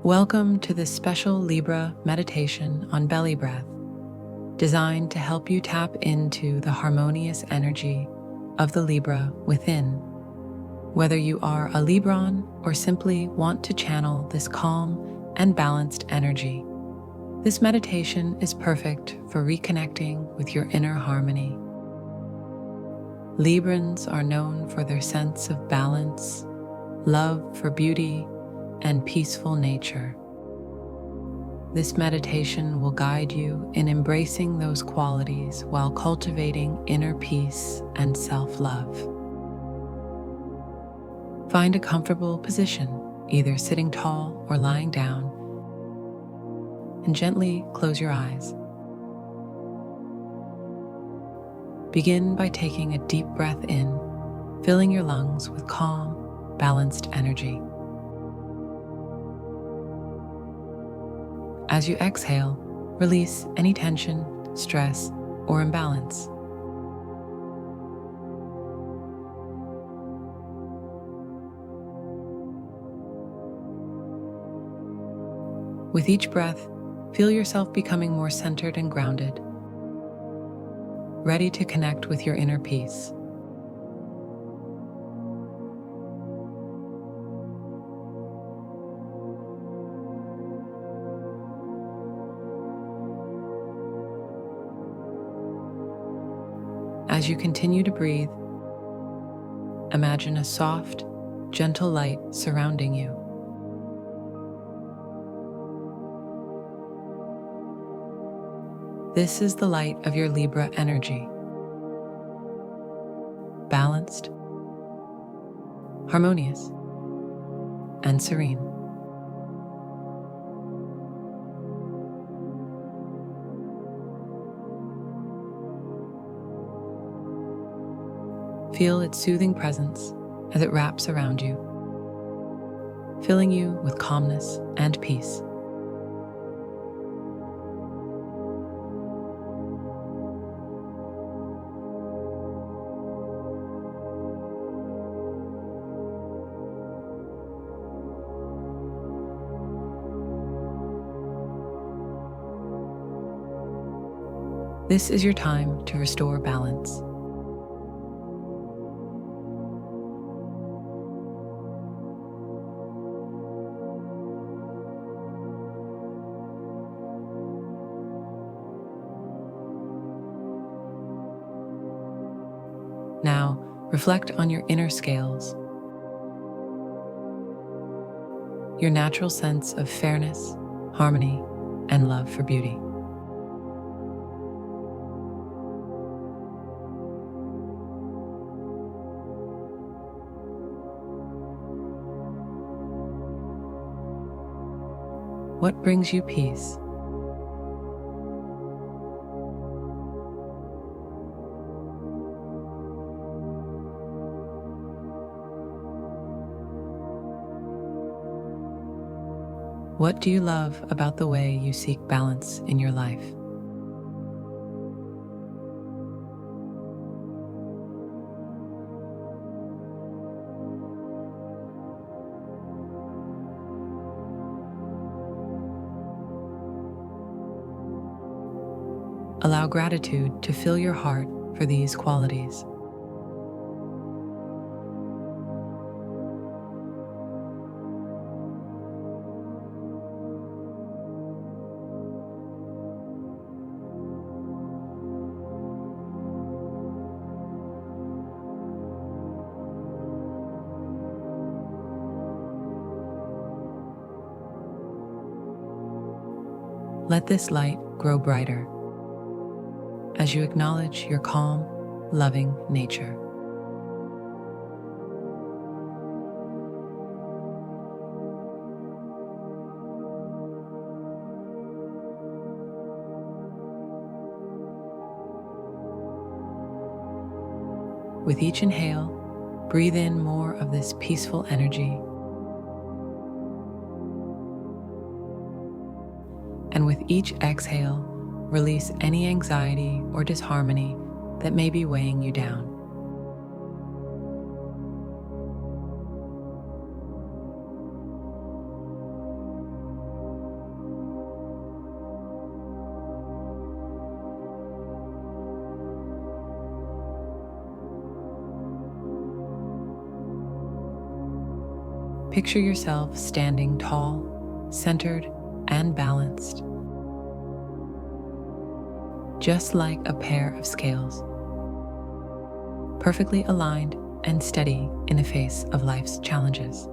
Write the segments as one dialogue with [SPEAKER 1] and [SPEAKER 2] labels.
[SPEAKER 1] Welcome to this special Libra meditation on belly breath, designed to help you tap into the harmonious energy of the Libra within. Whether you are a Libran or simply want to channel this calm and balanced energy, this meditation is perfect for reconnecting with your inner harmony. Librans are known for their sense of balance, love for beauty, and peaceful nature. This meditation will guide you in embracing those qualities while cultivating inner peace and self-love. Find a comfortable position, either sitting tall or lying down, and gently close your eyes. Begin by taking a deep breath in, filling your lungs with calm, balanced energy. As you exhale, release any tension, stress, or imbalance. With each breath, feel yourself becoming more centered and grounded, ready to connect with your inner peace. As you continue to breathe, imagine a soft, gentle light surrounding you. This is the light of your Libra energy. Balanced, harmonious, and serene. Feel its soothing presence as it wraps around you, filling you with calmness and peace. This is your time to restore balance. Now, reflect on your inner scales, your natural sense of fairness, harmony, and love for beauty. What brings you peace? What do you love about the way you seek balance in your life? Allow gratitude to fill your heart for these qualities. Let this light grow brighter as you acknowledge your calm, loving nature. With each inhale, breathe in more of this peaceful energy. And with each exhale, release any anxiety or disharmony that may be weighing you down. Picture yourself standing tall, centered, and balanced, just like a pair of scales, perfectly aligned and steady in the face of life's challenges.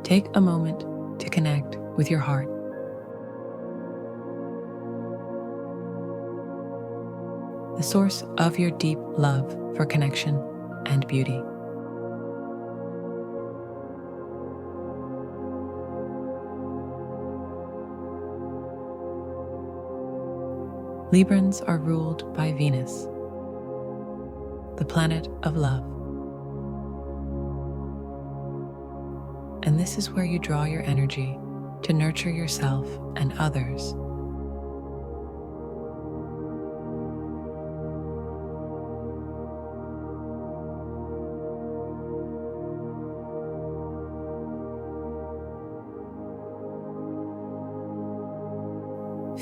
[SPEAKER 1] Take a moment to connect with your heart. The source of your deep love for connection and beauty. Librans are ruled by Venus, the planet of love. And this is where you draw your energy to nurture yourself and others.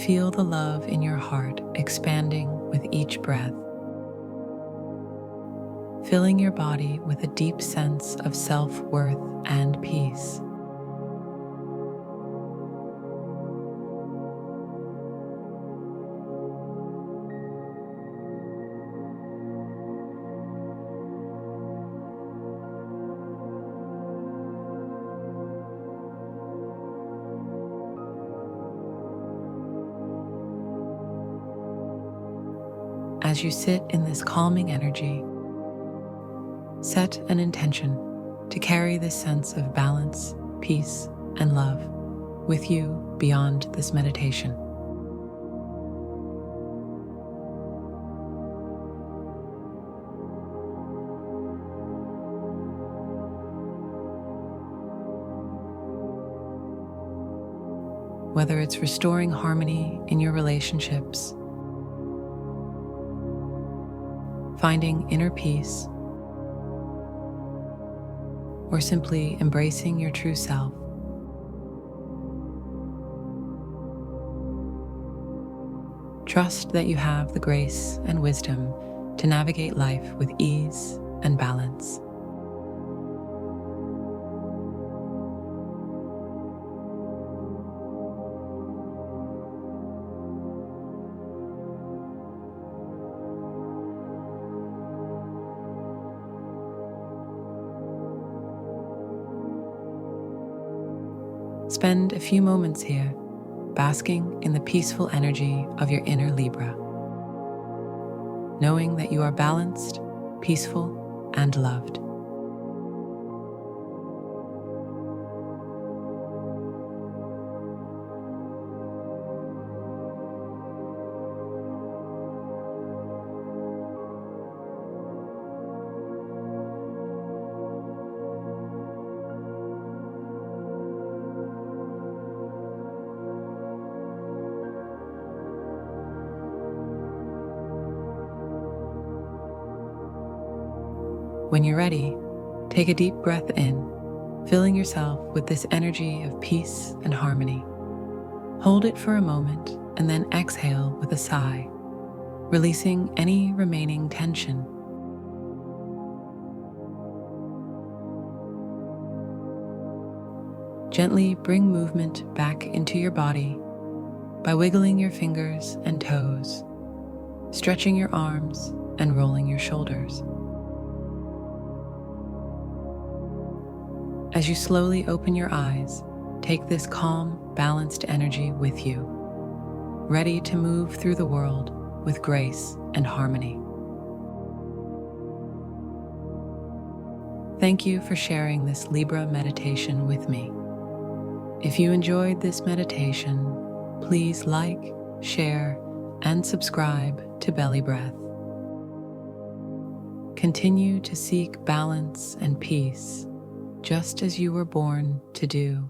[SPEAKER 1] Feel the love in your heart expanding with each breath, filling your body with a deep sense of self-worth and peace. As you sit in this calming energy, set an intention to carry this sense of balance, peace, and love with you beyond this meditation. Whether it's restoring harmony in your relationships, finding inner peace, or simply embracing your true self, trust that you have the grace and wisdom to navigate life with ease and balance. Spend a few moments here, basking in the peaceful energy of your inner Libra, knowing that you are balanced, peaceful, and loved. When you're ready, take a deep breath in, filling yourself with this energy of peace and harmony. Hold it for a moment and then exhale with a sigh, releasing any remaining tension. Gently bring movement back into your body by wiggling your fingers and toes, stretching your arms and rolling your shoulders. As you slowly open your eyes, take this calm, balanced energy with you, ready to move through the world with grace and harmony. Thank you for sharing this Libra meditation with me. If you enjoyed this meditation, please like, share, and subscribe to BellyBreath. Continue to seek balance and peace, just as you were born to do.